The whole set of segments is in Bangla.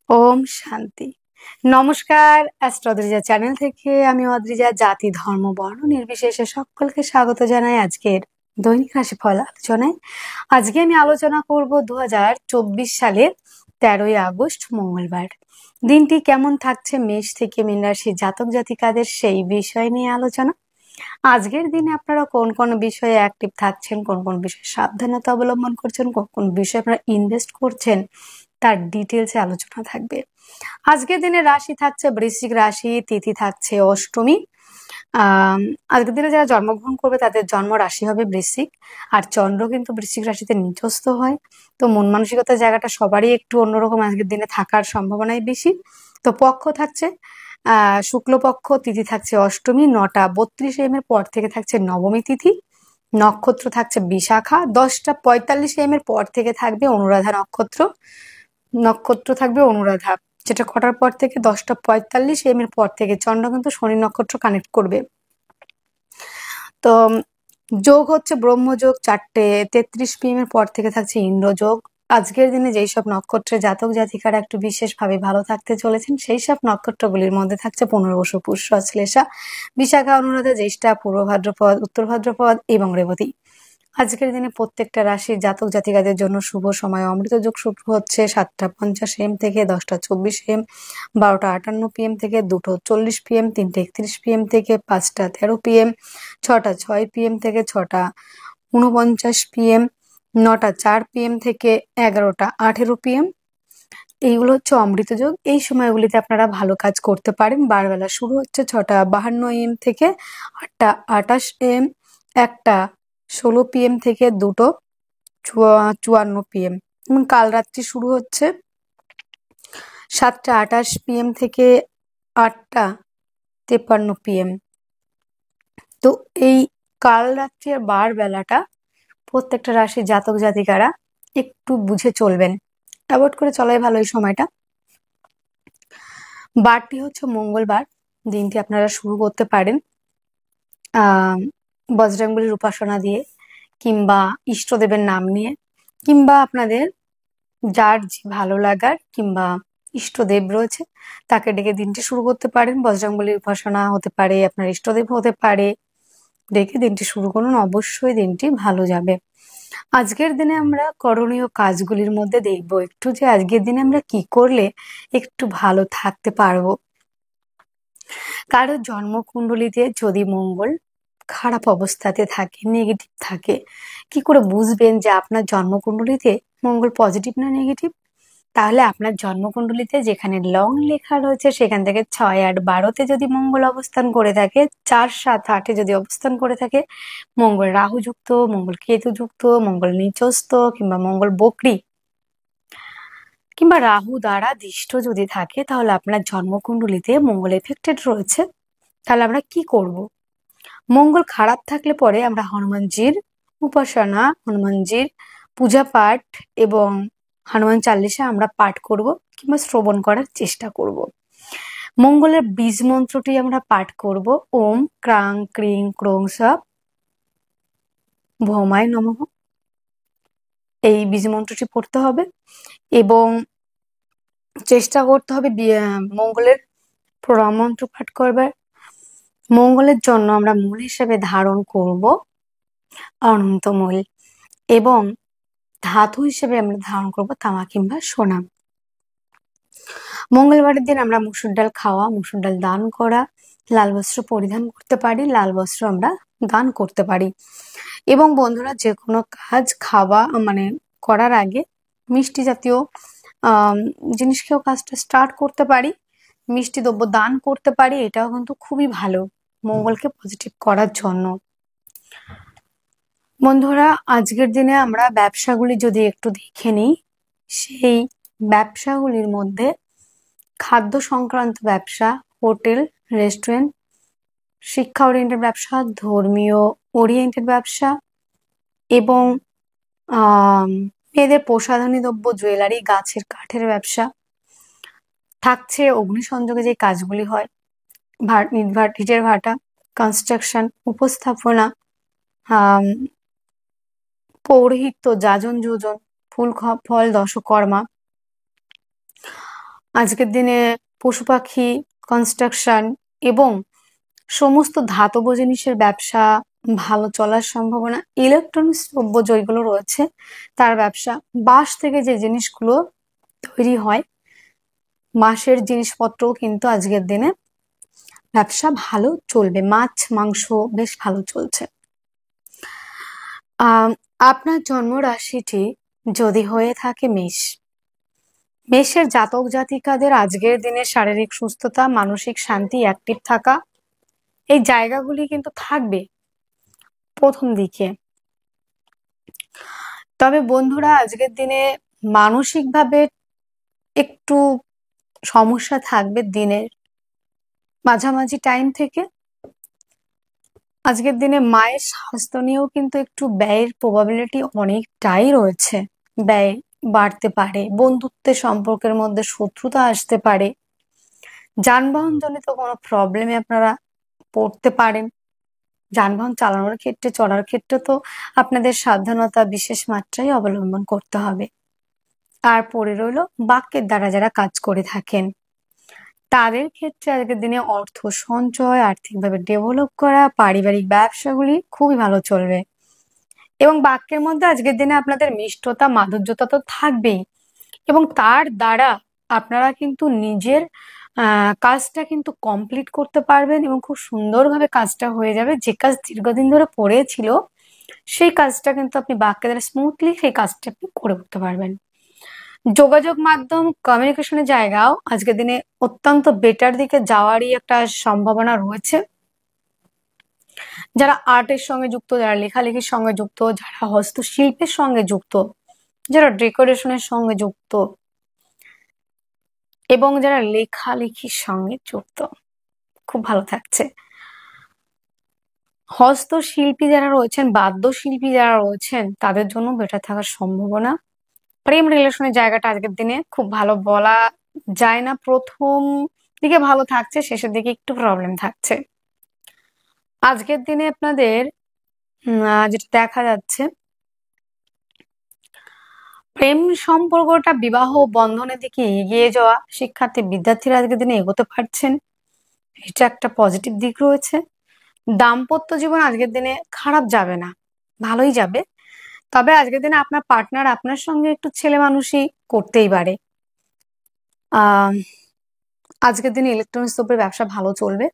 ওম শান্তি। নমস্কার, অ্যাস্ট্রো অদ্রিজা চ্যানেল থেকে আমি অদ্রিজা জাতি ধর্ম বর্ণ নির্বিশেষে সকলকে স্বাগত জানাই আজকের দৈনিক রাশিফল আলোচনায়। আজকে আমি আলোচনা করব 2024 সালের 13ই আগস্ট মঙ্গলবার দিনটি কেমন থাকছে মেষ থেকে মীন রাশির জাতক জাতিকাদের সেই বিষয় নিয়ে আলোচনা। আজকের দিনে আপনারা কোন কোন বিষয়ে অ্যাক্টিভ থাকছেন, কোন কোন বিষয়ে সাবধানতা অবলম্বন করছেন, কোন কোন বিষয়ে আপনারা ইনভেস্ট করছেন তার ডিটেলসে আলোচনা থাকবে। আজকের দিনে রাশি থাকছে বৃশ্চিক রাশি, তিথি থাকছে অষ্টমী। আজকের দিনে যারা জন্মগ্রহণ করবে তাদের জন্ম রাশি হবে বৃশ্চিক, আর চন্দ্র কিন্তু বৃশ্চিক রাশিতে নিচস্থ হয়। তো মন মানসিকতার জায়গাটা সবারই একটু অন্যরকম আজকের দিনে থাকার সম্ভাবনাই বেশি। তো পক্ষ থাকছে শুক্লপক্ষ, তিথি থাকছে অষ্টমী, 9:32 AM এর পর থেকে থাকছে নবমী তিথি। নক্ষত্র থাকছে বিশাখা, 10:45 AM এর পর থেকে থাকবে অনুরাধা নক্ষত্র। নক্ষত্র থাকবে অনুরাধা, যেটা কটার পর থেকে 10:45 AM এর পর থেকে চন্দ্র কিন্তু শনি নক্ষত্র কানেক্ট করবে। তো যোগ হচ্ছে ব্রহ্মযোগ, 4:33 PM এর পর থেকে থাকছে ইন্দ্রযোগ। আজকের দিনে যেই সব নক্ষত্রের জাতক জাতিকারা একটু বিশেষভাবে ভালো থাকতে চলেছেন সেই সব নক্ষত্রগুলির মধ্যে থাকছে পুনর্বসু, পুষ্য, শ্লেষা, বিশাখা, অনুরাধা, জ্যেষ্ঠা, পূর্ব ভাদ্রপদ, উত্তর ভাদ্রপদ এবং রেবতী। আজকের দিনে প্রত্যেকটা রাশির জাতক জাতিকাদের জন্য শুভ সময় অমৃত যোগ শুরু হচ্ছে 7:50 AM থেকে 10:24 AM, 12:58 PM থেকে 2:40 PM, 3:31 PM থেকে 5:13 PM, 6:06 PM থেকে 6:49 PM, 9:04 PM থেকে 11:18 PM। এইগুলো হচ্ছে অমৃত যোগ। এই সময়গুলিতে আপনারা ভালো কাজ করতে পারেন। বারবেলা শুরু হচ্ছে 6:52 AM থেকে 8:28 AM, 1:16 PM থেকে 2:54 PM, এবং কাল রাত্রি শুরু হচ্ছে 7:28 PM থেকে 8:53 PM। তো এই কাল রাত্রি আর বার বেলাটা প্রত্যেকটা রাশির জাতক জাতিকারা একটু বুঝে চলবেন, অ্যাভয়েড করে চলাই ভালো এই সময়টা। বারটি হচ্ছে মঙ্গলবার, দিনটি আপনারা শুরু করতে পারেন বজরংবলীর উপাসনা দিয়ে, কিংবা ইষ্টদেবের নাম নিয়ে, কিংবা আপনাদের যার যে ভালো লাগার কিংবা ইষ্টদেব রয়েছে তাকে ডেকে দিনটি শুরু করতে পারেন। বজরংবলীর উপাসনা হতে পারে, আপনার ইষ্টদেব হতে পারে, ডেকে দিনটি শুরু করুন, অবশ্যই দিনটি ভালো যাবে। আজকের দিনে আমরা করণীয় কাজগুলির মধ্যে দেখব একটু যে আজকের দিনে আমরা কি করলে একটু ভালো থাকতে পারবো। কারো জন্মকুণ্ডলিতে যদি মঙ্গল খারাপ অবস্থাতে থাকে, নেগেটিভ থাকে, কি করে বুঝবেন যে আপনার জন্মকুণ্ডলিতে মঙ্গল পজিটিভ না নেগেটিভ? তাহলে আপনার জন্মকুণ্ডলিতে যেখানে লং লেখা রয়েছে সেখান থেকে 6, 8, 12-তে যদি মঙ্গল অবস্থান করে থাকে, 4, 7, 8-এ যদি অবস্থান করে থাকে, মঙ্গল রাহু যুক্ত, মঙ্গল কেতু যুক্ত, মঙ্গল নিচস্থ কিংবা মঙ্গল বক্রী কিংবা রাহু দ্বারা দিষ্ট যদি থাকে, তাহলে আপনার জন্মকুণ্ডলিতে মঙ্গল এফেক্টেড রয়েছে। তাহলে আমরা কি করব? মঙ্গল খারাপ থাকলে পরে আমরা হনুমানজির উপাসনা, হনুমানজির পূজা পাঠ এবং হনুমান চালিসা আমরা পাঠ করব কিংবা শ্রবণ করার চেষ্টা করব। মঙ্গলের বীজ মন্ত্রটি আমরা পাঠ করব, ওম ক্রাং ক্রিং ক্রোং সা ভৌমায় নমঃ। এই বীজ মন্ত্রটি পড়তে হবে এবং চেষ্টা করতে হবে মঙ্গলের প্রণাম মন্ত্র পাঠ করবার। মঙ্গলের জন্য আমরা মূল হিসেবে ধারণ করব অনন্তমূল, এবং ধাতু হিসেবে আমরা ধারণ করব তামা কিংবা সোনা। মঙ্গলবারের দিন আমরা মুসুর ডাল খাওয়া, মুসুর ডাল দান করা, লাল বস্ত্র পরিধান করতে পারি, লাল বস্ত্র আমরা দান করতে পারি। এবং বন্ধুরা, যে কোনো কাজ খাওয়া করার আগে মিষ্টি জাতীয় জিনিস খেয়েও কাজটা স্টার্ট করতে পারি, মিষ্টি দ্রব্য দান করতে পারি। এটাও কিন্তু খুবই ভালো মঙ্গলকে পজিটিভ করার জন্য। বন্ধুরা, আজকের দিনে আমরা ব্যবসাগুলি যদি একটু দেখে নিই, সেই ব্যবসাগুলির মধ্যে খাদ্য সংক্রান্ত ব্যবসা, হোটেল, রেস্টুরেন্ট, শিক্ষা ওরিয়েন্টেড ব্যবসা, ধর্মীয় ওরিয়েন্টেড ব্যবসা এবং মেয়েদের প্রসাধনী দ্রব্য, জুয়েলারি, গাছের কাঠের ব্যবসা থাকছে। অগ্নিসংযোগে যে কাজগুলি হয়, ইটের ভাটা, কনস্ট্রাকশন, উপস্থাপনা, পৌরোহিত্য, যাজন যোজন, ফুল ফল, দশকর্মা, আজকের দিনে পশু পাখি, কনস্ট্রাকশন এবং সমস্ত ধাতব জিনিসের ব্যবসা ভালো চলার সম্ভাবনা। ইলেকট্রনিক্স দ্রব্য যেগুলো রয়েছে তার ব্যবসা, বাঁশ থেকে যে জিনিসগুলো তৈরি হয়, বাঁশের জিনিসপত্রও কিন্তু আজকের দিনে ব্যবসা ভালো চলবে। মাছ মাংস বেশ ভালো চলছে। আপনার জন্ম রাশিটি যদি হয়ে থাকে মেষ, মেষের জাতক জাতিকাদের আজকের দিনে শারীরিক সুস্থতা, মানসিক শান্তি, অ্যাক্টিভ থাকা, এই জায়গাগুলি কিন্তু থাকবে প্রথম দিকে। তবে বন্ধুরা, আজকের দিনে মানসিকভাবে একটু সমস্যা থাকবে দিনের মাঝামাঝি টাইম থেকে। আজকের দিনে মায়ের স্বাস্থ্য নিয়েও কিন্তু একটু ব্যয়ের প্রবাবিলিটি অনেকটাই রয়েছে, ব্যয় বাড়তে পারে, বন্ধুত্বের সম্পর্কের মধ্যে শত্রুতা আসতে পারে, যানবাহন জনিত কোনো প্রবলেমে আপনারা পড়তে পারেন। যানবাহন চালানোর ক্ষেত্রে, চলার ক্ষেত্রে তো আপনাদের সাবধানতা বিশেষ মাত্রায় অবলম্বন করতে হবে। আর পড়ে রইল বাক্যের দ্বারা যারা কাজ করে থাকেন তাদের ক্ষেত্রে আজকের দিনে অর্থ সঞ্চয়, আর্থিকভাবে ডেভেলপ করা, পারিবারিক ব্যবসাগুলি খুবই ভালো চলবে। এবং বাক্যের মধ্যে আজকের দিনে আপনাদের মিষ্টতা, মাধুর্যতা তো থাকবেই, এবং তার দ্বারা আপনারা কিন্তু নিজের কাজটা কিন্তু কমপ্লিট করতে পারবেন এবং খুব সুন্দরভাবে কাজটা হয়ে যাবে। যে কাজ দীর্ঘদিন ধরে পড়েছিল সেই কাজটা কিন্তু আপনি বাক্যের দ্বারা স্মুথলি সেই কাজটা আপনি করে উঠতে পারবেন। যোগাযোগ মাধ্যম, কমিউনিকেশনের জায়গাও আজকের দিনে অত্যন্ত বেটার দিকে যাওয়ারই একটা সম্ভাবনা রয়েছে। যারা আর্টের সঙ্গে যুক্ত, যারা লেখালেখির সঙ্গে যুক্ত, যারা হস্তশিল্পের সঙ্গে যুক্ত, যারা ডেকোরেশনের সঙ্গে যুক্ত এবং যারা লেখালেখির সঙ্গে যুক্ত, খুব ভালো থাকছে। হস্তশিল্পী যারা রয়েছেন, বাদ্যশিল্পী যারা রয়েছেন, তাদের জন্য বেটার থাকার সম্ভাবনা। প্রেম রিলেশনের জায়গাটা আজকের দিনে খুব ভালো বলা যায় না। প্রথম দিকে ভালো থাকছে, শেষের দিকে একটু প্রবলেম থাকছে। আজকের দিনে আপনাদের যেটা দেখা যাচ্ছে, প্রেম সম্পর্কটা বিবাহ বন্ধনের দিকে এগিয়ে যাওয়া, শিক্ষার্থী বিদ্যার্থীরা আজকের দিনে এগোতে পারছেন, এটা একটা পজিটিভ দিক রয়েছে। দাম্পত্য জীবন আজকের দিনে খারাপ যাবে না, ভালোই যাবে। তবে আজকের দিনে আপনার পার্টনার আপনার সঙ্গে একটু ছেলে মানুষই করতেই পারে। আজকের দিনে ইলেকট্রনিক্স দ্রব্যের ব্যবসা ভালো চলবে।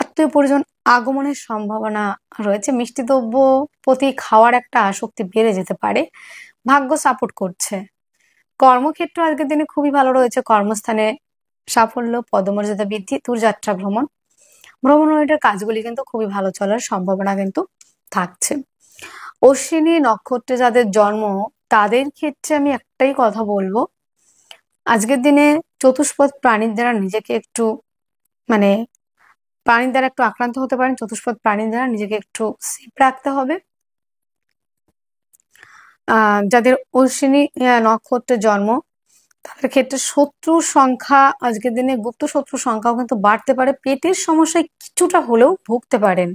আত্মীয় পরিজন আগমনের সম্ভাবনা রয়েছে। মিষ্টি দ্রব্য প্রতি খাওয়ার একটা আসক্তি বেড়ে যেতে পারে, ভাগ্য সাপোর্ট করছে। কর্মক্ষেত্র আজকের দিনে খুবই ভালো রয়েছে। কর্মস্থানে সাফল্য, পদমর্যাদা বৃদ্ধি, দূরযাত্রা ভ্রমণ, ভ্রমণের কাজগুলি কিন্তু খুবই ভালো চলার সম্ভাবনা কিন্তু থাকছে। অশ্বিনী নক্ষত্রে যাদের জন্ম তাদের ক্ষেত্রে আমি একটাই কথা বলবো, আজকের দিনে চতুষ্পদ প্রাণীর দ্বারা নিজেকে একটু প্রাণীর দ্বারা একটু আক্রান্ত হতে পারেন। চতুষ্পদ প্রাণীর দ্বারা নিজেকে একটু সেফ রাখতে হবে। যাদের অশ্বিনী নক্ষত্রে জন্ম তাদের ক্ষেত্রে শত্রুর সংখ্যা আজকের দিনে, গুপ্ত শত্রুর সংখ্যাও কিন্তু বাড়তে পারে। পেটের সমস্যায় কিছুটা হলেও ভুগতে পারেন।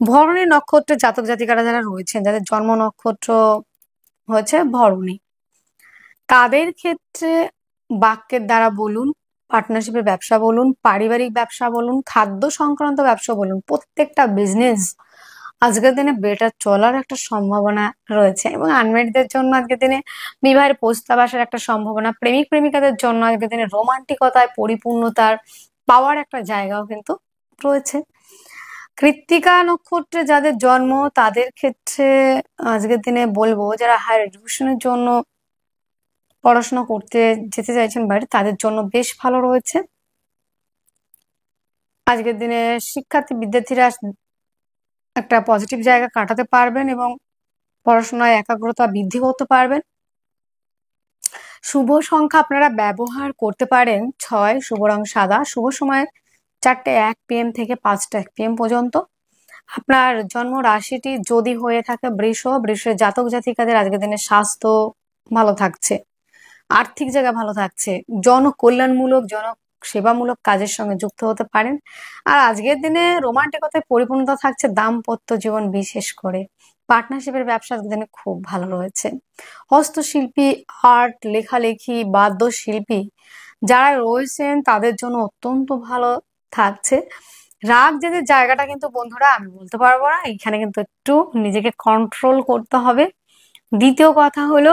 ভরণী নক্ষত্রের জাতক জাতিকারা যারা রয়েছেন, যাদের জন্ম নক্ষত্র হয়েছে ভরণী, তাদের ক্ষেত্রে বাক্যের দ্বারা বলুন, পার্টনারশিপের ব্যবসা বলুন, পারিবারিক ব্যবসা বলুন, খাদ্য সংক্রান্ত ব্যবসা বলুন, প্রত্যেকটা বিজনেস আজকের দিনে বেটার চলার একটা সম্ভাবনা রয়েছে। এবং আনমেরিডদের জন্য আজকের দিনে বিবাহের প্রস্তাব আসার একটা সম্ভাবনা। প্রেমিক প্রেমিকাদের জন্য আজকের দিনে রোমান্টিকতায় পরিপূর্ণতার পাওয়ার একটা জায়গাও কিন্তু রয়েছে। কৃত্তিকা নক্ষত্রে যাদের জন্ম তাদের ক্ষেত্রে আজকের দিনে বলবো, যারা হায়ার এডুকেশনের জন্য পড়াশোনা করতে যেতে চাইছেন বাইরে, তাদের জন্য বেশ ভালো রয়েছে। আজকের দিনে শিক্ষার্থী বিদ্যার্থীরা একটা পজিটিভ জায়গা কাটাতে পারবেন এবং পড়াশোনায় একাগ্রতা বৃদ্ধি করতে পারবেন। শুভ সংখ্যা আপনারা ব্যবহার করতে পারেন 6, শুভ রং সাদা, শুভ সময় 4:01 PM থেকে 5:01 PM পর্যন্ত। আপনার জন্ম রাশিটি যদি হয়ে থাকে বৃষ, বৃষের জাতক জাতিকাদের আজকের দিনে স্বাস্থ্য ভালো থাকছে, আর্থিক জায়গা ভালো থাকছে, জনকল্যাণমূলক, জনসেবামূলক কাজের সঙ্গে যুক্ত হতে পারেন। আর আজকের দিনে রোমান্টিকতায় পরিপূর্ণতা থাকছে, দাম্পত্য জীবন বিশেষ করে। পার্টনারশিপের ব্যবসা আজকের দিনে খুব ভালো রয়েছে। হস্তশিল্পী, আর্ট, লেখালেখি, বাদ্যশিল্পী যারা রয়েছেন তাদের জন্য অত্যন্ত ভালো থাকছে। রাগ জেদের জায়গাটা কিন্তু বন্ধুরা আমি বলতে পারবো না, এখানে কিন্তু একটু নিজেকে কন্ট্রোল করতে হবে। দ্বিতীয় কথা হলো,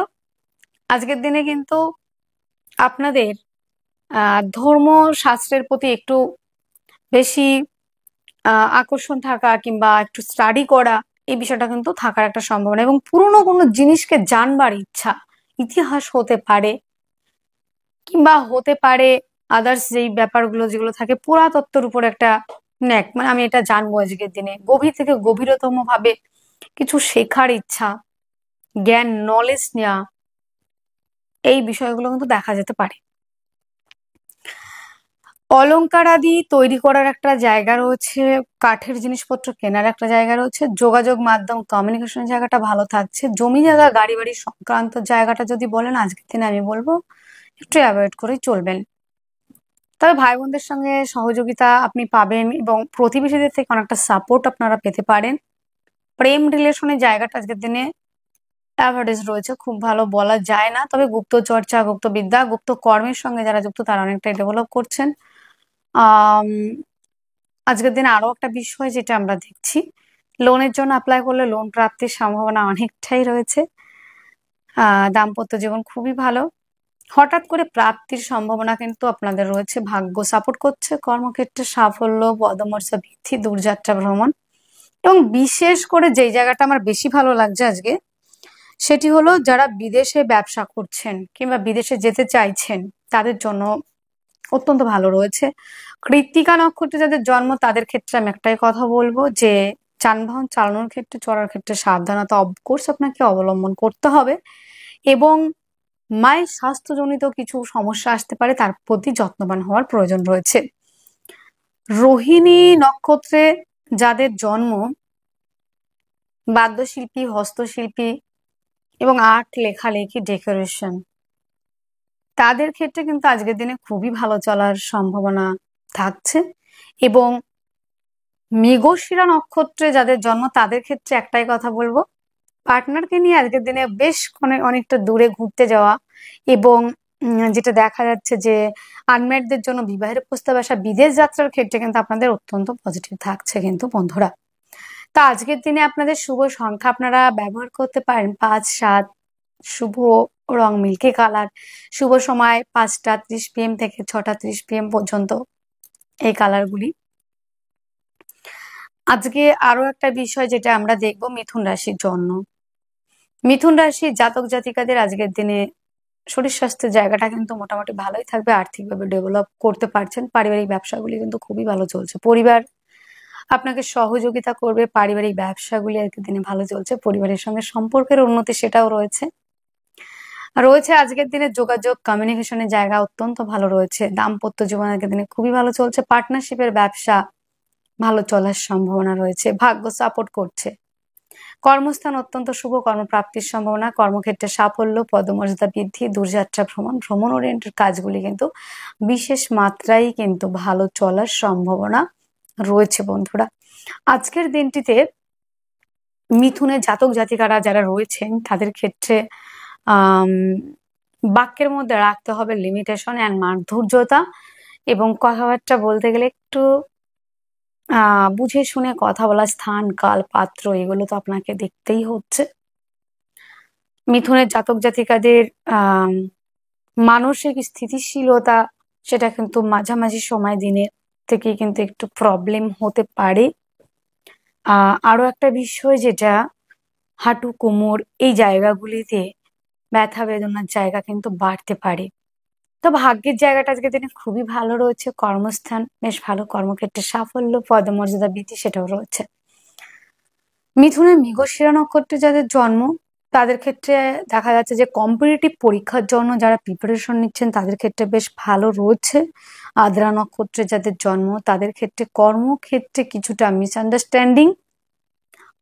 আজকের দিনে কিন্তু আপনাদের ধর্ম শাস্ত্রের প্রতি একটু বেশি আকর্ষণ থাকা কিংবা একটু স্টাডি করা, এই বিষয়টা কিন্তু থাকার একটা সম্ভাবনা, এবং পুরনো কোনো জিনিসকে জানবার ইচ্ছা, ইতিহাস হতে পারে কিংবা হতে পারে আদার্স যেই ব্যাপারগুলো যেগুলো থাকে পুরাতত্ত্বের উপর একটা ন্যাক, মানে আমি এটা জানবো আজকের দিনে, গভীর থেকে গভীরতম ভাবে কিছু শেখার ইচ্ছা, জ্ঞান নলেজ নেওয়া, এই বিষয়গুলো কিন্তু দেখা যেতে পারে। অলংকার আদি তৈরি করার একটা জায়গা রয়েছে, কাঠের জিনিসপত্র কেনার একটা জায়গা রয়েছে, যোগাযোগ মাধ্যম কমিউনিকেশনের জায়গাটা ভালো থাকছে। জমি জায়গা গাড়ি বাড়ি সংক্রান্ত জায়গাটা যদি বলেন আজকের দিনে আমি বলবো একটু অ্যাভয়েড করেই চলবেন। তবে ভাই বোনদের সঙ্গে সহযোগিতা আপনি পাবেন এবং প্রতিবেশীদের থেকে অনেকটা সাপোর্ট আপনারা পেতে পারেন। প্রেম রিলেশনের জায়গাটা আজকের দিনে অ্যাভারেজ রয়েছে, খুব ভালো বলা যায় না, তবে গুপ্ত চর্চা, গুপ্ত বিদ্যা, গুপ্ত কর্মের সঙ্গে যারা যুক্ত তারা অনেকটাই ডেভেলপ করছেন। আহ আজকের দিনে আরো একটা বিষয় যেটা আমরা দেখছি, লোনের জন্য অ্যাপ্লাই করলে লোন প্রাপ্তির সম্ভাবনা অনেকটাই রয়েছে। দাম্পত্য জীবন খুবই ভালো, হঠাৎ করে প্রাপ্তির সম্ভাবনা কিন্তু আপনাদের রয়েছে, ভাগ্য সাপোর্ট করছে, কর্মক্ষেত্রে সাফল্য, পদমর্যাদা বৃদ্ধি, দূরযাত্রা ভ্রমণ, এবং বিশেষ করে যেই জায়গাটা আমার বেশি ভালো লাগছে আজকে সেটি হলো যারা বিদেশে ব্যবসা করছেন কিংবা বিদেশে যেতে চাইছেন তাদের জন্য অত্যন্ত ভালো রয়েছে। কৃত্তিকা নক্ষত্রে যাদের জন্ম তাদের ক্ষেত্রে আমি একটাই কথা বলবো যে যানবাহন চালানোর ক্ষেত্রে, চলার ক্ষেত্রে সাবধানতা অবকোর্স আপনাকে অবলম্বন করতে হবে, এবং মায়ের স্বাস্থ্যজনিত কিছু সমস্যা আসতে পারে, তার প্রতি যত্নবান হওয়ার প্রয়োজন রয়েছে। রোহিণী নক্ষত্রে যাদের জন্ম, বাদ্যশিল্পী, হস্তশিল্পী এবং আর্ট, লেখালেখি, ডেকোরেশন, তাদের ক্ষেত্রে কিন্তু আজকের দিনে খুবই ভালো চলার সম্ভাবনা থাকছে। এবং মৃগশিরা নক্ষত্রে যাদের জন্ম তাদের ক্ষেত্রে একটাই কথা বলবো, পার্টনারকে নিয়ে আজকের দিনে বেশ অনেকটা দূরে ঘুরতে যাওয়া, এবং যেটা দেখা যাচ্ছে যে আনম্যারিডদের জন্য বিবাহের প্রস্তাব আসা, বিদেশ যাত্রার ক্ষেত্রে কিন্তু আপনাদের অত্যন্ত পজিটিভ থাকছে কিন্তু বন্ধুরা। তা আজকের দিনে আপনাদের শুভ সংখ্যা আপনারা ব্যবহার করতে পারেন 5, 7, শুভ রং মিল্কি কালার, শুভ সময় 5টা 30 PM থেকে 6টা 30 PM পর্যন্ত, এই কালারগুলি। আজকে আরো একটা বিষয় যেটা আমরা দেখবো, মিথুন রাশির জন্য, মিথুন রাশির জাতক জাতিকাদের আজকের দিনে শরীর স্বাস্থ্যের জায়গাটা কিন্তু মোটামুটি ভালোই থাকবে, আর্থিকভাবে ডেভেলপ করতে পারছেন, পারিবারিক ব্যবসাগুলি কিন্তু খুবই ভালো চলছে, পরিবার আপনাকে সহযোগিতা করবে, পারিবারিক ব্যবসাগুলি আজকের দিনে ভালো চলছে, পরিবারের সঙ্গে সম্পর্কের উন্নতি সেটাও রয়েছে। রয়েছে আজকের দিনে যোগাযোগ কমিউনিকেশনের জায়গা অত্যন্ত ভালো রয়েছে, দাম্পত্য জীবন আজকের দিনে খুবই ভালো চলছে, পার্টনারশিপের ব্যবসা ভালো চলার সম্ভাবনা রয়েছে, ভাগ্য সাপোর্ট করছে, কর্মস্থান অত্যন্ত শুভ, কর্মপ্রাপ্তির সম্ভাবনা, কর্মক্ষেত্রে সাফল্য, পদমর্যাদা বৃদ্ধি, দূরযাত্রা ভ্রমণ, ভ্রমণ ওরিয়েন্টেড কাজগুলি কিন্তু বিশেষ মাত্রায় কিন্তু ভালো চলার সম্ভাবনা রয়েছে বন্ধুরা। আজকের দিনটিতে মিথুনের জাতক জাতিকারা যারা রয়েছেন তাদের ক্ষেত্রে বাক্যের মধ্যে রাখতে হবে লিমিটেশন অ্যান্ড মাধুর্যতা, এবং কথাবার্তা বলতে গেলে একটু বুঝে শুনে কথা বলা, স্থান কাল পাত্র এগুলো তো আপনাকে দেখতেই হচ্ছে। মিথুনের জাতক জাতিকাদের মানসিক স্থিতিশীলতা সেটা কিন্তু মাঝামাঝি সময় দিনের থেকে কিন্তু একটু প্রবলেম হতে পারে। আরো একটা বিষয় যেটা হাঁটু কোমর এই জায়গাগুলিতে ব্যথা বেদনার জায়গা কিন্তু বাড়তে পারে। তো ভাগ্যের জায়গাটা আজকে দিনে খুবই ভালো রয়েছে, কর্মস্থান বেশ ভালো, কর্মক্ষেত্রে সাফল্য, পদমর্যাদা বৃদ্ধি সেটাও রয়েছে। মিথুনের মৃগশিরা নক্ষত্রে যাদের জন্ম তাদের ক্ষেত্রে দেখা যাচ্ছে যে কম্পিটিটিভ পরীক্ষার জন্য যারা প্রিপারেশন নিচ্ছেন তাদের ক্ষেত্রে বেশ ভালো রয়েছে। আদ্রা নক্ষত্রে যাদের জন্ম তাদের ক্ষেত্রে কর্মক্ষেত্রে কিছুটা মিসআন্ডারস্ট্যান্ডিং,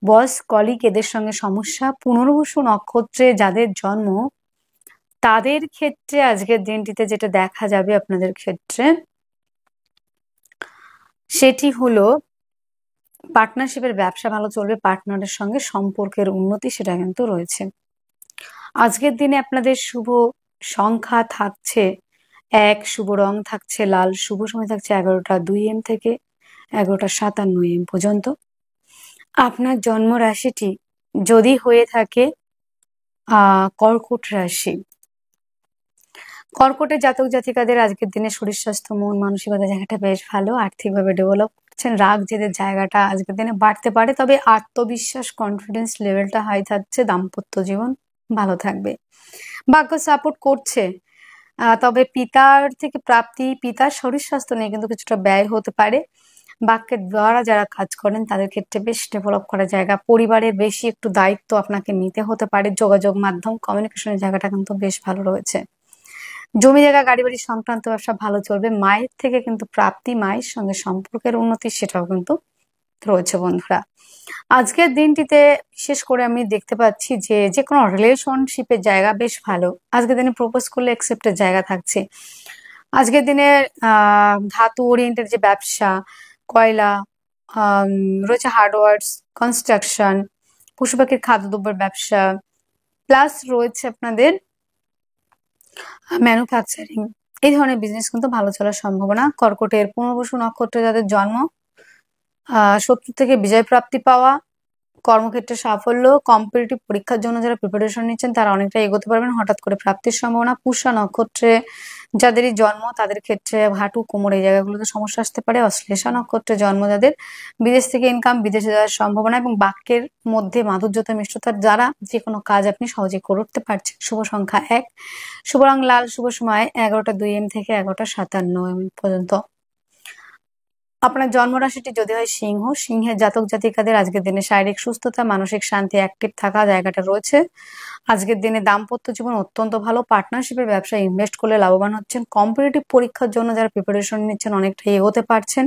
বস কলিগ এদের সঙ্গে সমস্যা। পুনর্বসু নক্ষত্রে যাদের জন্ম তাদের ক্ষেত্রে আজকের দিনটিতে যেটা দেখা যাবে আপনাদের ক্ষেত্রে সেটি হলো পার্টনারশিপের ব্যবসা ভালো চলবে, পার্টনারের সঙ্গে সম্পর্কের উন্নতি সেটা কিন্তু রয়েছে। আজকের দিনে আপনাদের শুভ সংখ্যা থাকছে শুভ রং থাকছে লাল, শুভ সময় থাকছে 11টা 2 AM থেকে 11টা 57 AM পর্যন্ত। আপনার জন্ম রাশিটি যদি হয়ে থাকে কর্কট রাশি, কর্কটের জাতক জাতিকাদের আজকের দিনে শরীর স্বাস্থ্য মন মানসিকতা জায়গাটা বেশ ভালো, আর্থিকভাবে ডেভেলপ করছেন, রাগ জেদের জায়গাটা আজকের দিনে বাড়তে পারে, তবে আত্মবিশ্বাস কনফিডেন্স লেভেলটা হাই থাকছে, দাম্পত্য জীবন ভালো থাকবে, ভাগ্য সাপোর্ট করছে। তবে পিতার থেকে প্রাপ্তি, পিতার শরীর স্বাস্থ্য নিয়ে কিন্তু কিছুটা ব্যয় হতে পারে। বাক্যের দ্বারা যারা কাজ করেন তাদের ক্ষেত্রে বেশ ডেভেলপ করার জায়গা, পরিবারের বেশি একটু দায়িত্ব আপনাকে নিতে হতে পারে, যোগাযোগ মাধ্যম কমিউনিকেশনের জায়গাটা কিন্তু বেশ ভালো রয়েছে। জমি জায়গা গাড়ি বাড়ি সংক্রান্ত ব্যবসা ভালো চলবে, মায়ের থেকে কিন্তু প্রাপ্তি, মায়ের সঙ্গে সম্পর্কের উন্নতি সেটাও কিন্তু রয়েছে বন্ধুরা। আজকের দিনটিতে বিশেষ করে আমি দেখতে পাচ্ছি যে যে কোনো রিলেশনশিপের জায়গা বেশ ভালো, আজকের দিনে প্রপোজ করলে অ্যাকসেপ্টের জায়গা থাকছে। আজকের দিনে ধাতু ওরিয়েন্টেড যে ব্যবসা, কয়লা রয়েছে, হার্ডওয়ার্স, কনস্ট্রাকশন, পশু পাখির খাদ্যদ্রব্যের ব্যবসা, প্লাস রয়েছে আপনাদের ম্যানুফ্যাকচারিং, এই ধরনের বিজনেস কিন্তু ভালো চলার সম্ভাবনা। কর্কটের পুনর্বসু নক্ষত্রে যাদের জন্ম, শত্রু থেকে বিজয় প্রাপ্তি পাওয়া, কর্মক্ষেত্রে সাফল্য, কম্পিটিটিভ পরীক্ষার জন্য যারা প্রিপারেশন নিচ্ছেন তারা অনেকটা এগোতে পারবেন, হঠাৎ করে প্রাপ্তির সম্ভাবনা। পুষ্যা নক্ষত্রে যাদেরই জন্ম তাদের ক্ষেত্রে হাঁটু কোমর এই জায়গাগুলোতে সমস্যা আসতে পারে। অশ্লেষা নক্ষত্রে জন্ম যাদের, বিদেশ থেকে ইনকাম, বিদেশে যাওয়ার সম্ভাবনা এবং বাক্যের মধ্যে মাধুর্যতা মিষ্টতার দ্বারা যে কোনো কাজ আপনি সহজে করে উঠতে পারছেন। শুভ সংখ্যা 1, শুভ রং লাল, শুভ সময় 11টা 2 AM থেকে 11টা 57 AM পর্যন্ত। আপনার জন্মরাশিটি যদি হয় সিংহ, সিংহের জাতক জাতিকাদের আজকের দিনে শারীরিক সুস্থতা, মানসিক শান্তি, অ্যাক্টিভ থাকা জায়গাটা রয়েছে। আজকের দিনে দাম্পত্য জীবন অত্যন্ত ভালো, পার্টনারশিপের ব্যবসায় ইনভেস্ট করলে লাভবান হচ্ছেন, কম্পিটিটিভ পরীক্ষার জন্য যারা প্রিপারেশন নিচ্ছেন অনেকটাই এগোতে পারছেন,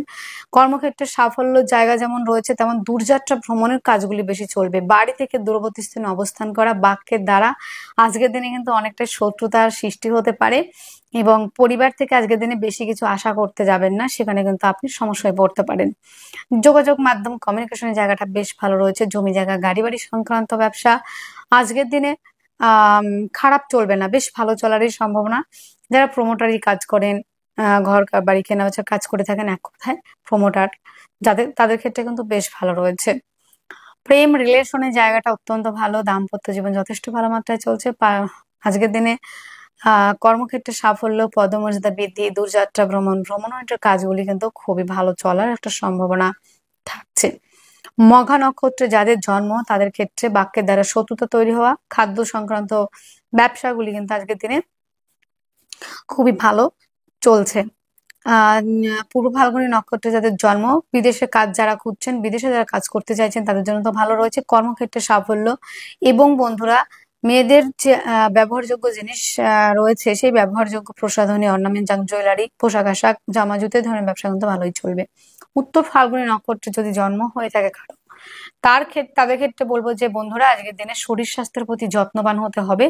কর্মক্ষেত্রে সাফল্য জায়গা যেমন রয়েছে তেমন দূরযাত্রা ভ্রমণের কাজগুলি বেশি চলবে, বাড়ি থেকে দূরবর্তী স্থানে অবস্থান করা, বাক্যের দ্বারা আজকের দিনে কিন্তু অনেকটাই শত্রুতার সৃষ্টি হতে পারে এবং পরিবার থেকে আজকের দিনে বেশি কিছু আশা করতে যাবেন না, সেখানে কিন্তু আপনি সমস্যায় পড়তে পারেন। যোগাযোগ মাধ্যম কমিউনিকেশনের জায়গাটা বেশ ভালো রয়েছে, জমি জায়গা গাড়ি বাড়ি সংক্রান্ত ব্যবসা আজকের দিনে খারাপ চলবে না, বেশ ভালো চলারই সম্ভাবনা। যারা প্রমোটারি কাজ করেন, ঘর বাড়ি কেনা বেচার কাজ করে থাকেন, এক কথায় প্রমোটার তাদের ক্ষেত্রে কিন্তু বেশ ভালো রয়েছে। প্রেম রিলেশনের জায়গাটা অত্যন্ত ভালো, দাম্পত্য জীবন যথেষ্ট ভালো মাত্রায় চলছে। আজকের দিনে কর্মক্ষেত্রে সাফল্য, পদমর্যাদা বৃদ্ধি, দূরযাত্রা ভ্রমণের কাজগুলি কিন্তু খুবই ভালো চলার একটা সম্ভাবনা থাকছে। মঘা নক্ষত্রে যাদের জন্ম তাদের ক্ষেত্রে বাক্যের দ্বারা শত্রুতা তৈরি হওয়া, খাদ্য সংক্রান্ত ব্যবসাগুলি কিন্তু আজকের দিনে খুবই ভালো চলছে। পূর্ব ফাল্গুনী নক্ষত্রে যাদের জন্ম, বিদেশে কাজ যারা খুঁজছেন, বিদেশে যারা কাজ করতে চাইছেন তাদের জন্য তো ভালো রয়েছে, কর্মক্ষেত্রে সাফল্য এবং বন্ধুরা মেয়েদের যে ব্যবহারযোগ্য জিনিস রয়েছে সেই ব্যবহারযোগ্য প্রসাধনী, অর্নামেন্ট, জুয়েলারি, পোশাক আশাক, জামা জুতো ধরনের ব্যবসা কিন্তু ভালোই চলবে। উত্তর ফাল্গুনী নক্ষত্রে যদি জন্ম হয়ে থাকে কারো, তাদের ক্ষেত্রে বলবো যে বন্ধুরা আজকের দিনে শরীর স্বাস্থ্যের প্রতি যত্নবান হতে হবে।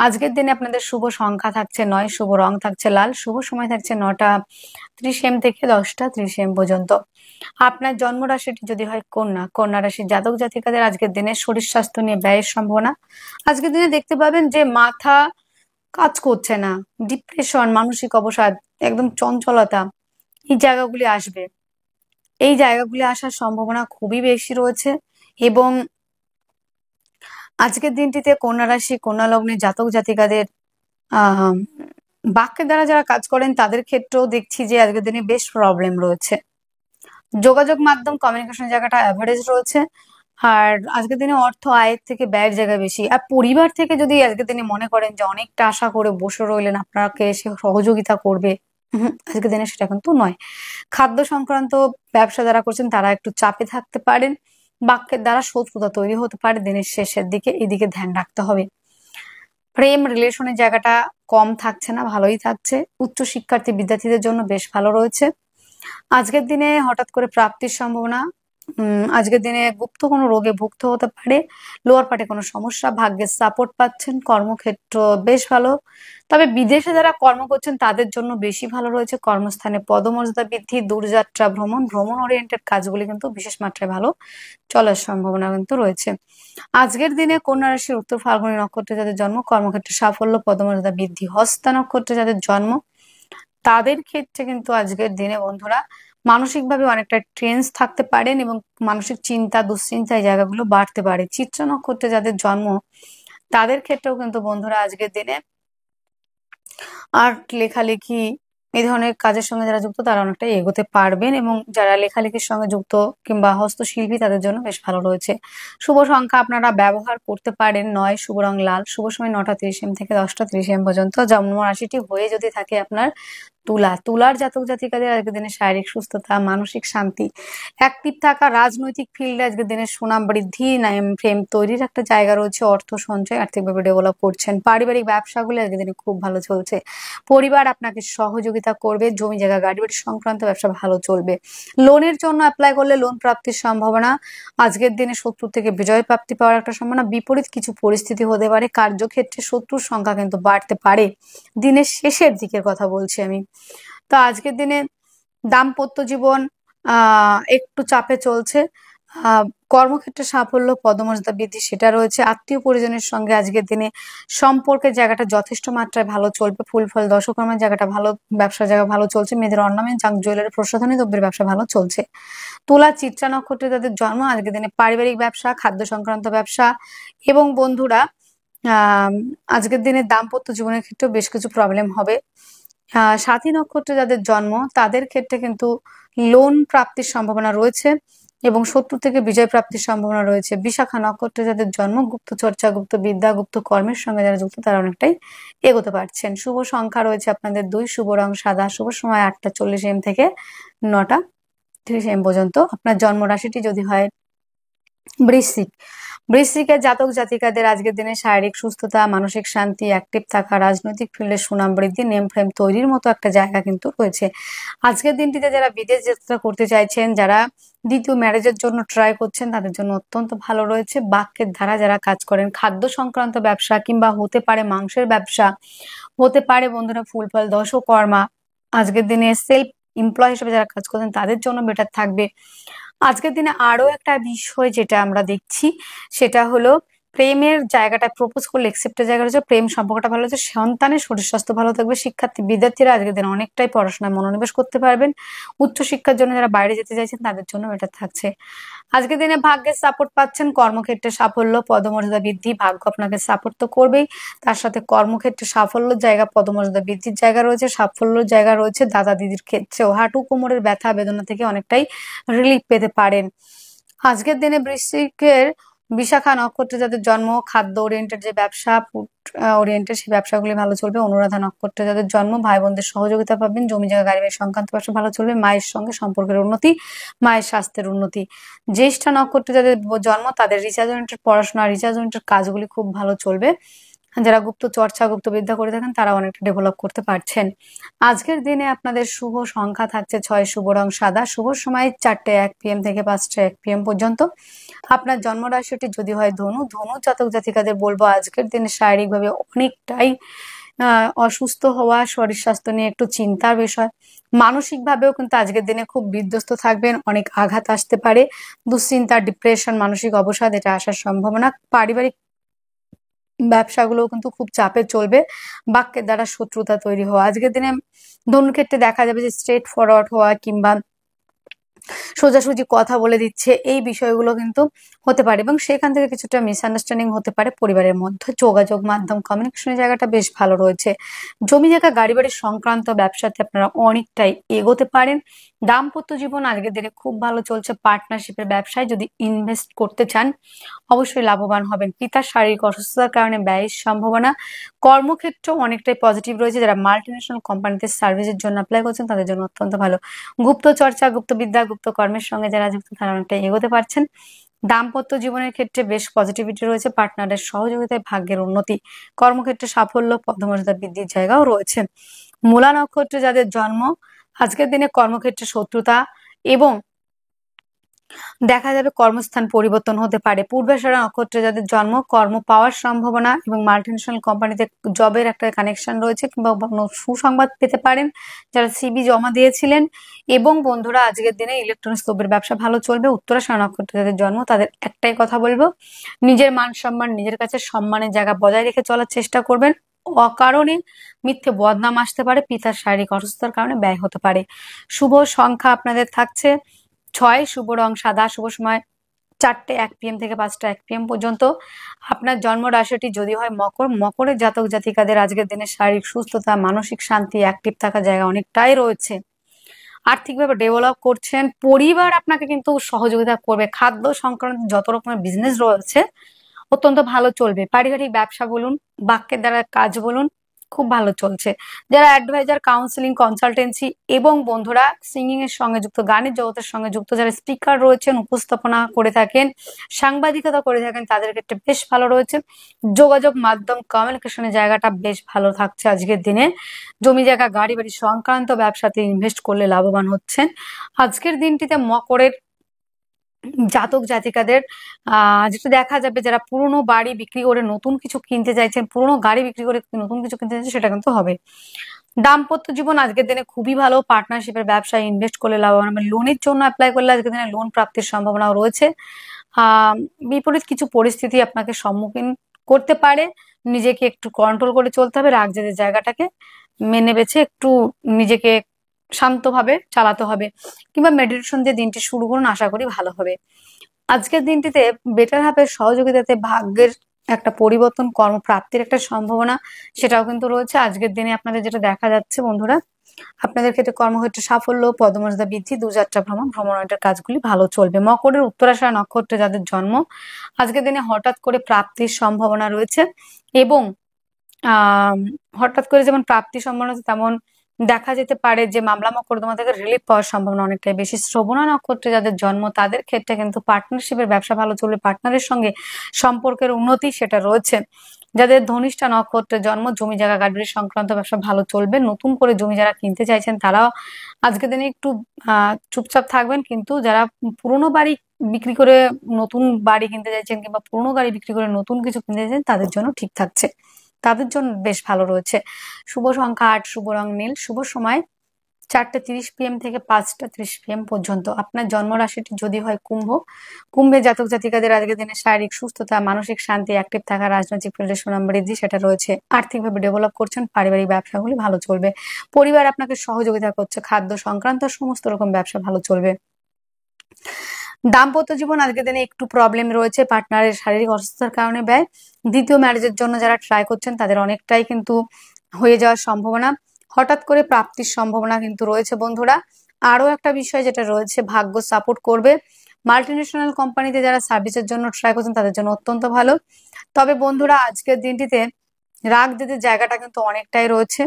আজকের দিনে আপনাদের শুভ সংখ্যা থাকছে 9, শুভ রং থাকছে লাল, শুভ সময় থাকছে 9টা 30 AM থেকে 10টা 30 AM পর্যন্ত। আপনার জন্ম রাশিটি যদি হয় কন্যা, কন্যা রাশির জাতক জাতিকাদের আজকের দিনে শরীর স্বাস্থ্য নিয়ে ব্যয়ের সম্ভাবনা। আজকের দিনে দেখতে পাবেন যে মাথা কাজ করছে না, ডিপ্রেশন, মানসিক অবসাদ, একদম চঞ্চলতা, এই জায়গাগুলি আসবে, এই জায়গাগুলি আসার সম্ভাবনা খুবই বেশি রয়েছে। এবং আজকের দিনটিতে কন্যা রাশি, কন্যা লগ্নের জাতক জাতিকাদের বাক্যের দ্বারা যারা কাজ করেন তাদের ক্ষেত্রেও দেখছি যে আজকের দিনে বেশ প্রবলেম রয়েছে। যোগাযোগ মাধ্যম কমিউনিকেশন জায়গাটা অ্যাভারেজ রয়েছে। আর আজকের দিনে অর্থ আয়ের থেকে ব্যয়ের জায়গা বেশি। আর পরিবার থেকে যদি আজকের দিনে মনে করেন যে অনেকটা আশা করে বসে রইলেন আপনাকে এসে সহযোগিতা করবে, আজকের দিনে সেটা কিন্তু নয়। খাদ্য সংক্রান্ত ব্যবসা যারা করছেন তারা একটু চাপে থাকতে পারেন, বাক্যের দ্বারা শত্রুতা তৈরি হতে পারে দিনের শেষের দিকে, এদিকে ধ্যান রাখতে হবে। প্রেম রিলেশনের জায়গাটা কম থাকছে না, ভালোই থাকছে। উচ্চ শিক্ষার্থী বিদ্যার্থীদের জন্য বেশ ভালো রয়েছে। আজকের দিনে হঠাৎ করে প্রাপ্তির সম্ভাবনা, আজকের দিনে গুপ্ত কোনো রোগে ভুগতে হতে পারে, লোয়ার পার্টে কোনো সমস্যা, ভাগ্যের সাপোর্ট পাচ্ছেন, কর্মক্ষেত্র বেশ ভালো। তবে বিদেশে যারা কর্ম করছেন তাদের জন্য বেশি ভালো রয়েছে, কর্মস্থানে পদমর্যাদা বৃদ্ধি, দূরযাত্রা ভ্রমণ ওরিয়েন্টেড কাজগুলি কিন্তু বিশেষ মাত্রায় ভালো চলার সম্ভাবনা কিন্তু রয়েছে। আজকের দিনে কন্যা রাশির উত্তর ফাল্গুনী নক্ষত্রে যাদের জন্ম, কর্মক্ষেত্রে সাফল্য, পদমর্যাদা বৃদ্ধি। হস্তা নক্ষত্রে যাদের জন্ম, তাদের ক্ষেত্রে কিন্তু আজকের দিনে বন্ধুরা মানসিকভাবে অনেকটা টেন্স থাকতে পারেন এবং মানসিক চিন্তা দুশ্চিন্তা এই জায়গাগুলো বাড়তে পারে। চিত্রা নক্ষত্রে যাদের জন্ম তাদের ক্ষেত্রেও কিন্তু বন্ধুরা আজকের দিনে আর্ট লেখালেখি এই ধরনের কাজের সঙ্গে যারা যুক্ত তারা অনেকটাই এগোতে পারবেন, এবং যারা লেখালেখির সঙ্গে যুক্ত কিংবা হস্তশিল্পী তাদের জন্য বেশ ভালো রয়েছে। শুভ সংখ্যা আপনারা ব্যবহার করতে পারেন 9, শুভ রং লাল, শুভ সময় 9:30 AM থেকে 10:30 AM পর্যন্ত। জন্ম রাশিটি হয়ে যদি থাকে আপনার তুলার জাতক জাতিকাদের আজকের দিনে শারীরিক সুস্থতা, মানসিক শান্তি, অ্যাক্টিভ থাকা, রাজনৈতিক ফিল্ডে আজকের দিনে সুনাম বৃদ্ধি, নাম ফেম তৈরির একটা জায়গা রয়েছে, অর্থ সঞ্চয়, আর্থিকভাবে ডেভেলপ করছেন। পারিবারিক ব্যবসাগুলো আজকের দিনে খুব ভালো চলছে। পরিবার আপনাকে সহযোগিতা করবে। জমি জায়গা গাড়ি বাড়ি সংক্রান্ত ব্যবসা ভালো চলবে। লোনের জন্য অ্যাপ্লাই করলে লোন প্রাপ্তির সম্ভাবনা। আজকের দিনে শত্রু থেকে বিজয় প্রাপ্তি পাওয়ার একটা সম্ভাবনা। বিপরীত কিছু পরিস্থিতি হতে পারে। কার্যক্ষেত্রে শত্রুর সংখ্যা কিন্তু বাড়তে পারে। দিনের শেষের দিকের কথা বলছি আমি। তো আজকের দিনে দাম্পত্য জীবন একটু চাপে চলছে। কর্মক্ষেত্রে সাফল্য, পদমর্যাদা বৃদ্ধি সেটা রয়েছে। আত্মীয় পরিজনের সঙ্গে আজকের দিনে সম্পর্কের জায়গাটা যথেষ্ট মাত্রায় ভালো চলবে। ফুল ফল দশকর্মের জায়গাটা ভালো, ব্যবসার জায়গা ভালো চলছে। মেয়েদের অর্নামেন্ট, জাঙ্ক জুয়েলারি, প্রসাধনী দ্রব্যের ব্যবসা ভালো চলছে। তুলা চিত্রা নক্ষত্রে তাদের জন্ম আজকের দিনে পারিবারিক ব্যবসা, খাদ্য সংক্রান্ত ব্যবসা এবং বন্ধুরা আজকের দিনে দাম্পত্য জীবনের ক্ষেত্রেও বেশ কিছু প্রবলেম হবে। সাথী নক্ষত্রে যাদের জন্ম তাদের ক্ষেত্রে কিন্তু লোন প্রাপ্তির সম্ভাবনা রয়েছে এবং শত্রু থেকে বিজয় প্রাপ্তির সম্ভাবনা রয়েছে। বিশাখা নক্ষত্রে যাদের জন্ম গুপ্ত চর্চা, গুপ্ত বিদ্যা, গুপ্ত কর্মের সঙ্গে যারা যুক্ত তারা অনেকটাই এগোতে পারছেন। শুভ সংখ্যা রয়েছে আপনাদের 2, শুভ রং সাদা, শুভ সময় 8:40 AM থেকে 9:30 AM পর্যন্ত। আপনার জন্ম রাশিটি যদি হয় বৃশ্চিক, বৃশ্চিকের জাতক জাতিকাদের আজকের দিনে শারীরিক সুস্থতা, মানসিক শান্তি, অ্যাক্টিভ থাকা, রাজনৈতিক ফিল্ডে সুনাম বৃদ্ধি, নেম ফ্রেম তৈরির মতো একটা জায়গা কিন্তু রয়েছে। আজকের দিনটিতে যারা বিদেশ যাত্রা করতে চাইছেন, যারা দ্বিতীয় ম্যারেজের জন্য ট্রাই করছেন তাদের জন্য অত্যন্ত ভালো রয়েছে। বাক্যের ধারা যারা কাজ করেন, খাদ্য সংক্রান্ত ব্যবসা কিংবা হতে পারে মাংসের ব্যবসা, হতে পারে বন্ধুরা ফুল ফল দশকর্মা, আজকের দিনে সেলফ এমপ্লয় হিসেবে যারা কাজ করছেন তাদের জন্য বেটার থাকবে। আজকের দিনে আরো একটা বিষয় যেটা আমরা দেখছি সেটা হলো প্রেমের জায়গাটা, প্রপোজ করলে একসেপ্টের জায়গা রয়েছে, প্রেম সম্পর্কটা ভালো হচ্ছে, সন্তানের শরীর স্বাস্থ্য ভালো থাকবে। শিক্ষার্থী বিদ্যার্থীরা আজকের দিনে অনেকটাই পড়াশোনায় মনোনিবেশ করতে পারবেন। উচ্চ শিক্ষার জন্য যারা বাইরে যেতে চাইছেন তাদের জন্য এটা থাকছে। আজকের দিনে ভাগ্যের সাপোর্ট পাচ্ছেন, কর্মক্ষেত্রে সাফল্য, পদমর্যাদা বৃদ্ধি, ভাগ্য আপনাকে সাপোর্ট তো করবেই, তার সাথে কর্মক্ষেত্রে সাফল্যের জায়গা, পদমর্যাদা বৃদ্ধির জায়গা রয়েছে, সাফল্যের জায়গা রয়েছে। দাদা দিদির ক্ষেত্রেও হাঁটু কোমরের ব্যথা বেদনা থেকে অনেকটাই রিলিফ পেতে পারেন। আজকের দিনে বৃশ্চিকের বিশাখা নক্ষত্রে যাদের জন্ম, খাদ্য ওরিয়েন্টেড যে ব্যবসা, ফুড ওরিয়েন্টেড সেই ব্যবসাগুলি ভালো চলবে। অনুরাধা নক্ষত্রে যাদের জন্ম ভাই বোনদের সহযোগিতা পাবেন। জমি জায়গা গাড়ি বাড়ি সংক্রান্ত ব্যবসা ভালো চলবে। মায়ের সঙ্গে সম্পর্কের উন্নতি, মায়ের স্বাস্থ্যের উন্নতি। জ্যেষ্ঠা নক্ষত্রে যাদের জন্ম তাদের রিসার্চ ওরিয়েন্টেড পড়াশোনা, রিসার্চ ওরিয়েন্টেড কাজগুলি খুব ভালো চলবে। যারা গুপ্ত চর্চা, গুপ্ত বিদ্যা করে থাকেন তারা অনেকটা ডেভেলপ করতে পারছেন। আজকের দিনে আপনাদের শুভ সংখ্যা থাকছে 6, শুভ রং সাদা, শুভ সময় 4:01 PM থেকে 5:01 PM পর্যন্ত। আপনার জন্ম রাশিটি যদি হয় ধনু, ধনু জাতক জাতিকাদের বলবো আজকের দিনে শারীরিকভাবে অনেকটাই অসুস্থ হওয়া, শরীর স্বাস্থ্য নিয়ে একটু চিন্তার বিষয়। মানসিক ভাবেও কিন্তু আজকের দিনে খুব বিধ্বস্ত থাকবেন, অনেক আঘাত আসতে পারে, দুশ্চিন্তা, ডিপ্রেশন, মানসিক অবসাদ এটা আসার সম্ভাবনা। পারিবারিক ব্যবসাগুলো কিন্তু খুব চাপে চলবে। বাক্যের দ্বারা শত্রুতা তৈরি হওয়া। আজকের দিনে ধনুর ক্ষেত্রে দেখা যাবে যে স্ট্রেট ফরওয়ার্ড হওয়া কিংবা সোজাসুজি কথা বলে দিচ্ছে, এই বিষয়গুলো কিন্তু হতে পারে এবং সেখান থেকে কিছুটা মিসআন্ডারস্ট্যান্ডিং হতে পারে পরিবারের মধ্যে। যোগাযোগ মাধ্যম, কমিউনিকেশনের জায়গাটা বেশ ভালো রয়েছে। জমি জায়গা গাড়ি বাড়ির সংক্রান্ত ব্যবসাতে আপনারা অনেকটাই এগোতে পারেন। দাম্পত্য জীবন আজকের দিনে খুব ভালো চলছে। পার্টনারশিপের ব্যবসায় যদি ইনভেস্ট করতে চান অবশ্যই লাভবান হবেন। পিতার শারীরিক অসুস্থতার কারণে ব্যয়ের সম্ভাবনা। কর্মক্ষেত্র অনেকটাই পজিটিভ রয়েছে। যারা মাল্টিন্যাশনাল কোম্পানিতে সার্ভিসের জন্য অ্যাপ্লাই করছেন তাদের জন্য অত্যন্ত ভালো। গুপ্ত চর্চা, গুপ্ত বিদ্যা, গুপ্ত কর্মের সঙ্গে যারা যুক্ত তারা অনেকটা এগোতে পারছেন। দাম্পত্য জীবনের ক্ষেত্রে বেশ পজিটিভিটি রয়েছে। পার্টনারের সহযোগিতায় ভাগ্যের উন্নতি, কর্মক্ষেত্রে সাফল্য, পদমর্যাদা বৃদ্ধির জায়গাও রয়েছে। মূলা নক্ষত্রে যাদের জন্ম আজকের দিনে কর্মক্ষেত্রে শত্রুতা এবং দেখা যাবে কর্মস্থান পরিবর্তন হতে পারে। পূর্বাষাঢ়া নক্ষত্রে যাদের জন্ম কর্ম পাওয়ার সম্ভাবনা এবং মাল্টিন্যাশনাল কোম্পানিতে জবের একটা কানেকশন রয়েছে কিংবা সুসংবাদ পেতে পারেন যারা সিভি জমা দিয়েছিলেন। এবং বন্ধুরা আজকের দিনে ইলেকট্রনিক্স দ্রব্যের ব্যবসা ভালো চলবে। উত্তরাষাঢ়া নক্ষত্রে যাদের জন্ম তাদের একটাই কথা বলবো, নিজের মান সম্মান, নিজের কাছে সম্মানের জায়গা বজায় রেখে চলার চেষ্টা করবেন। অকারণে মিথ্যে বদনাম আসতে পারে, পিতার শারীরিক অসুস্থতার কারণে ব্যয় হতে পারে। শুভ সংখ্যা আপনাদের থাকছে 6, শুভ রং সাদা, শুভ সময় 4:01 PM থেকে 5:01 PM পর্যন্ত। আপনার জন্ম রাশিটি যদি হয় মকর, মকরের জাতক জাতিকাদের আজকের দিনে শারীরিক সুস্থতা, মানসিক শান্তি, অ্যাক্টিভ থাকার জায়গা অনেকটাই রয়েছে। আর্থিকভাবে ডেভেলপ করছেন, পরিবার আপনাকে কিন্তু সহযোগিতা করবে। খাদ্য সংক্রান্ত যত রকমের বিজনেস রয়েছে অত্যন্ত ভালো চলবে। পারিবারিক ব্যবসা বলুন, বাক্যের দ্বারা কাজ বলুন, খুব ভালো চলছে। যারা অ্যাডভাইজার, কাউন্সিলিং, কনসালটেন্সি এবং বন্ধুরা সিঙ্গিং এর সঙ্গে যুক্ত, গানের জগতের সঙ্গে যুক্ত, যারা স্পিকার রয়েছেন, উপস্থাপনা করে থাকেন, সাংবাদিকতা করে থাকেন, তাদের ক্ষেত্রে বেশ ভালো রয়েছে। যোগাযোগ মাধ্যম, কমিউনিকেশনের জায়গাটা বেশ ভালো থাকছে আজকের দিনে। জমি জায়গা, গাড়ি বাড়ি সংক্রান্ত ব্যবসাতে ইনভেস্ট করলে লাভবান হচ্ছেন। আজকের দিনটিতে মকরের জাতক জাতিকাদের যেটা দেখা যাবে, যারা পুরনো বাড়ি বিক্রি করে নতুন কিছু কিনতে চাইছেন, পুরনো গাড়ি বিক্রি করে নতুন কিছু কিনতে চাইছেন, সেটা কিন্তু হবে। দাম্পত্য জীবন আজকের দিনে খুবই ভালো। পার্টনারশিপের ব্যবসায় ইনভেস্ট করলে লাভবান হবে। লোনের জন্য অ্যাপ্লাই করলে আজকের দিনে লোন প্রাপ্তির সম্ভাবনাও রয়েছে। বিপরীত কিছু পরিস্থিতি আপনাকে সম্মুখীন করতে পারে, নিজেকে একটু কন্ট্রোল করে চলতে হবে। রাগ জেদের জায়গাটাকে মেনে বেছে একটু নিজেকে শান্তভাবে চালাতে হবে, কিংবা মেডিটেশন দিয়ে দিনটি শুরু করুন, আশা করি ভালো হবে। আজকের দিনটিতে বেটার হাফের সহযোগিতাতে ভাগ্যের একটা পরিবর্তন, কর্মপ্রাপ্তির একটা সম্ভাবনা, সেটাও কিন্তু রয়েছে। আজকের দিনে আপনাদের যেটা দেখা যাচ্ছে বন্ধুরা, আপনাদের ক্ষেত্রে কর্মক্ষেত্রে সাফল্য, পদমর্যাদা বৃদ্ধি, দূরযাত্রা ভ্রমণ, ভ্রমণের কাজগুলি ভালো চলবে। মকরের উত্তরাষাঢ়া নক্ষত্রে যাদের জন্ম, আজকের দিনে হঠাৎ করে প্রাপ্তির সম্ভাবনা রয়েছে। এবং হঠাৎ করে যেমন প্রাপ্তির সম্ভাবনা আছে, তেমন দেখা যেতে পারে যে মামলা মোকদ্দমা থেকে রিলিফ পাওয়ার সম্ভাবনা অনেকটাই বেশি। শ্রবণা নক্ষত্রে যাদের জন্ম, তাদের ক্ষেত্রে কিন্তু পার্টনারশিপের ব্যবসা ভালো চলবে। পার্টনারের সঙ্গে সম্পর্কের উন্নতি সেটা রয়েছে। যাদের ধনিষ্ঠা নক্ষত্রে জন্ম, জমি জায়গা গাড়ি সংক্রান্ত ব্যবসা ভালো চলবে। নতুন করে জমি যারা কিনতে চাইছেন, তারাও আজকের দিনে একটু চুপচাপ থাকবেন। কিন্তু যারা পুরোনো বাড়ি বিক্রি করে নতুন বাড়ি কিনতে চাইছেন, কিংবা পুরোনো গাড়ি বিক্রি করে নতুন কিছু কিনতে চাইছেন, তাদের জন্য ঠিক থাকছে, তাদের জন্য বেশ ভালো রয়েছে। শুভ সংখ্যা 8, শুভ রং নীল, শুভ সময় 4:30 PM থেকে 5:30 PM পর্যন্ত। আপনার জন্ম রাশিটি যদি হয় কুম্ভ, কুম্ভের জাতক জাতিকাদের আজকের দিনে শারীরিক সুস্থতা, মানসিক শান্তি, অ্যাক্টিভ থাকা, রাজনৈতিক ফিল্ডে সুনাম বৃদ্ধি সেটা রয়েছে। আর্থিকভাবে ডেভেলপ করছেন, পারিবারিক ব্যবসাগুলি ভালো চলবে। পরিবার আপনাকে সহযোগিতা করছে, খাদ্য সংক্রান্ত সমস্ত রকম ব্যবসা ভালো চলবে। দাম্পত্য জীবন আজকের দিনে একটু প্রবলেম রয়েছে, পার্টনারের শারীরিক অসুস্থতার কারণে ব্যয়। দ্বিতীয় ম্যারেজের জন্য যারা ট্রাই করছেন, তাদের অনেকটাই কিন্তু হয়ে যাওয়ার সম্ভাবনা। হঠাৎ করে প্রাপ্তির সম্ভাবনা কিন্তু রয়েছে বন্ধুরা। আরো একটা বিষয় যেটা রয়েছে, ভাগ্য সাপোর্ট করবে। মাল্টিন্যাশনাল কোম্পানিতে যারা সার্ভিসের জন্য ট্রাই করছেন, তাদের জন্য অত্যন্ত ভালো। তবে বন্ধুরা আজকের দিনটিতে রাগ জেদের জায়গাটা কিন্তু অনেকটাই রয়েছে।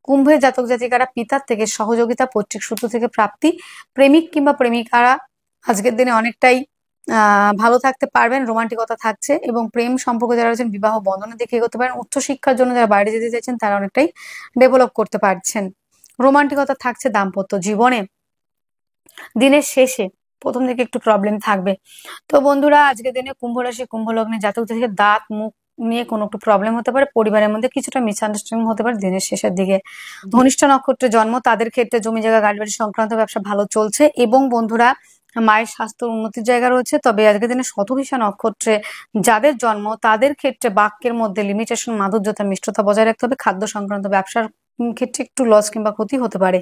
কুম্ভের জাতক জাতিকারা পিতার থেকে সহযোগিতা, পৈতৃক সূত্র থেকে প্রাপ্তি, প্রেমিক কিংবা প্রেমিকারা আজকের দিনে অনেকটাই ভালো থাকতে পারবেন। রোমান্টিকতা থাকছে, এবং প্রেম সম্পর্ক যারা রয়েছেন বিবাহ বন্ধনের দিকে এগোতে পারেন। উচ্চশিক্ষার জন্য যারা বাইরে যেতে চাইছেন, তারা অনেকটাই ডেভেলপ করতে পারছেন। রোমান্টিকতা থাকছে দাম্পত্য জীবনে। দিনের শেষে প্রথম দিকে একটু প্রবলেম থাকবে। তো বন্ধুরা আজকের দিনে কুম্ভ রাশি, কুম্ভ লগ্নে জাতক জাতিকাদের দাঁত মুখ নিয়ে কোনো একটু প্রবলেম হতে পারে, পরিবারের মধ্যে কিছুটা মিসআন্ডারস্ট্যান্ডিং হতে পারে দিনের শেষের দিকে। ধনিষ্ঠ নক্ষত্রে জন্ম, তাদের ক্ষেত্রে জমি জায়গা গাড়ি বাড়ি সংক্রান্ত ব্যবসা ভালো চলছে। এবং বন্ধুরা মায়ের স্বাস্থ্য উন্নতির জায়গা রয়েছে। তবে আজকের দিনে শতভিষা নক্ষত্রে যাদের জন্ম, তাদের ক্ষেত্রে বাক্যের মধ্যে লিমিটেশন, মাধুর্যতা, মিষ্টতা বজায় রাখতে হবে। খাদ্য সংক্রান্ত ব্যবসার ক্ষেত্রে একটু লস কিংবা ক্ষতি হতে পারে।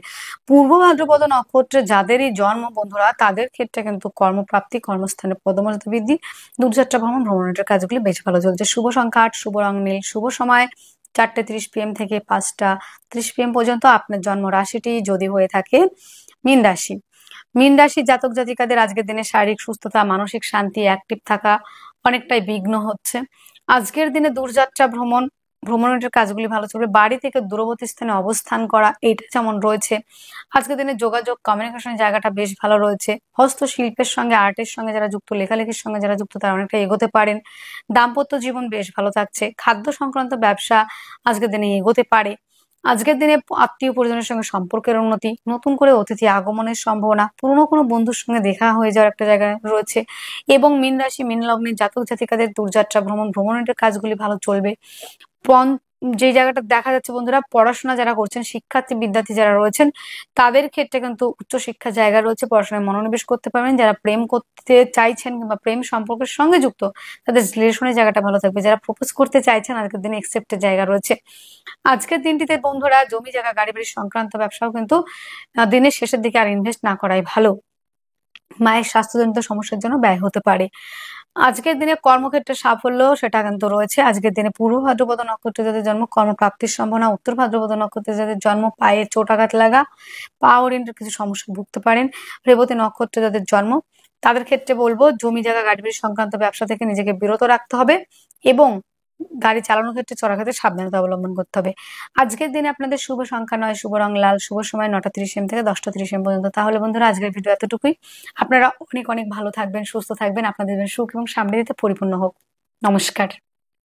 পূর্ব ভাদ্রপদ নক্ষত্রে যাদেরই জন্ম বন্ধুরা, তাদের ক্ষেত্রে কিন্তু কর্মপ্রাপ্তি, কর্মস্থানে পদমর্যাদা বৃদ্ধি, দূরযাত্রা ভ্রমণ, ভ্রমণের কাজগুলি বেশ ভালো চলছে। শুভ সংখ্যা 8, শুভ রং নীল, শুভ সময় 4:30 PM থেকে 5:30 PM পর্যন্ত। আপনার জন্ম রাশিটি যদি হয়ে থাকে মীন রাশি, মীন রাশির জাতক জাতিকাদের আজকের দিনে শারীরিক সুস্থতা, মানসিক শান্তি, অ্যাক্টিভ থাকা অনেকটাই বিঘ্ন হচ্ছে। আজকের দিনে দূরযাত্রা ভ্রমণ, ভ্রমণের কাজগুলি ভালো চলবে। বাড়ি থেকে দূরবর্তী স্থানে অবস্থান করা, এটা যেমন রয়েছে। আজকের দিনে যোগাযোগ, কমিউনিকেশনের জায়গাটা বেশ ভালো রয়েছে। হস্তশিল্পের সঙ্গে, আর্টের সঙ্গে যারা যুক্ত, লেখালেখির সঙ্গে যারা যুক্ত, তারা অনেকটা এগোতে পারেন। দাম্পত্য জীবন বেশ ভালো থাকছে। খাদ্য সংক্রান্ত ব্যবসা আজকের দিনে এগোতে পারে। আজকের দিনে আত্মীয় পরিজনের সঙ্গে সম্পর্কের উন্নতি, নতুন করে অতিথি আগমনের সম্ভাবনা, পুরনো কোনো বন্ধুর সঙ্গে দেখা হয়ে যাওয়ার একটা জায়গা রয়েছে। এবং মীন রাশি, মীন লগ্নের জাতক জাতিকাদের দূরযাত্রা ভ্রমণ, ভ্রমণের কাজগুলি ভালো চলবে। যে জায়গাটা দেখা যাচ্ছে বন্ধুরা, পড়াশোনা যারা করছেন, শিক্ষার্থী বিদ্যার্থী যারা রয়েছেন, তাদের ক্ষেত্রে কিন্তু উচ্চশিক্ষার জায়গা রয়েছে, পড়াশোনায় মনোনিবেশ করতে পারবেন। যারা প্রেম করতে চাইছেন কিংবা প্রেম সম্পর্কের সঙ্গে যুক্ত, তাদের রিলেশনের জায়গাটা ভালো থাকবে। যারা প্রপোজ করতে চাইছেন, আজকের দিনে একসেপ্টের জায়গা রয়েছে। আজকের দিনটিতে বন্ধুরা জমি জায়গা গাড়ি বাড়ি সংক্রান্ত ব্যবসাও কিন্তু দিনের শেষের দিকে আর ইনভেস্ট না করাই ভালো। মায়ের স্বাস্থ্যজনিত সমস্যার জন্য ব্যয় হতে পারে। আজকের দিনে কর্মক্ষেত্রে সাফল্য সেটা কিন্তু রয়েছে। আজকের দিনে পূর্ব ভাদ্রপদ নক্ষত্রে যাদের জন্ম, কর্মপ্রাপ্তির সম্ভাবনা। উত্তর ভাদ্রপদ নক্ষত্রে যাদের জন্ম, পায়ে চোট আঘাত লাগা, পা ওরিয়েন্টেড কিছু সমস্যা ভুগতে পারেন। রেবতী নক্ষত্রে যাদের জন্ম, তাদের ক্ষেত্রে বলবো জমি জায়গা গাড়ি বাড়ি সংক্রান্ত ব্যবসা থেকে নিজেকে বিরত রাখতে হবে এবং গাড়ি চালানোর ক্ষেত্রে চলার সাবধানতা অবলম্বন করতে হবে। আজকের দিনে আপনাদের শুভ সংখ্যা 9, শুভ রং লাল, শুভ সময় 9টা 30 AM থেকে 10টা 30 AM পর্যন্ত। তাহলে বন্ধুরা আজকের ভিডিও এতটুকুই। আপনারা অনেক অনেক ভালো থাকবেন, সুস্থ থাকবেন, আপনাদের সুখ এবং সমৃদ্ধিতে পরিপূর্ণ হোক। নমস্কার।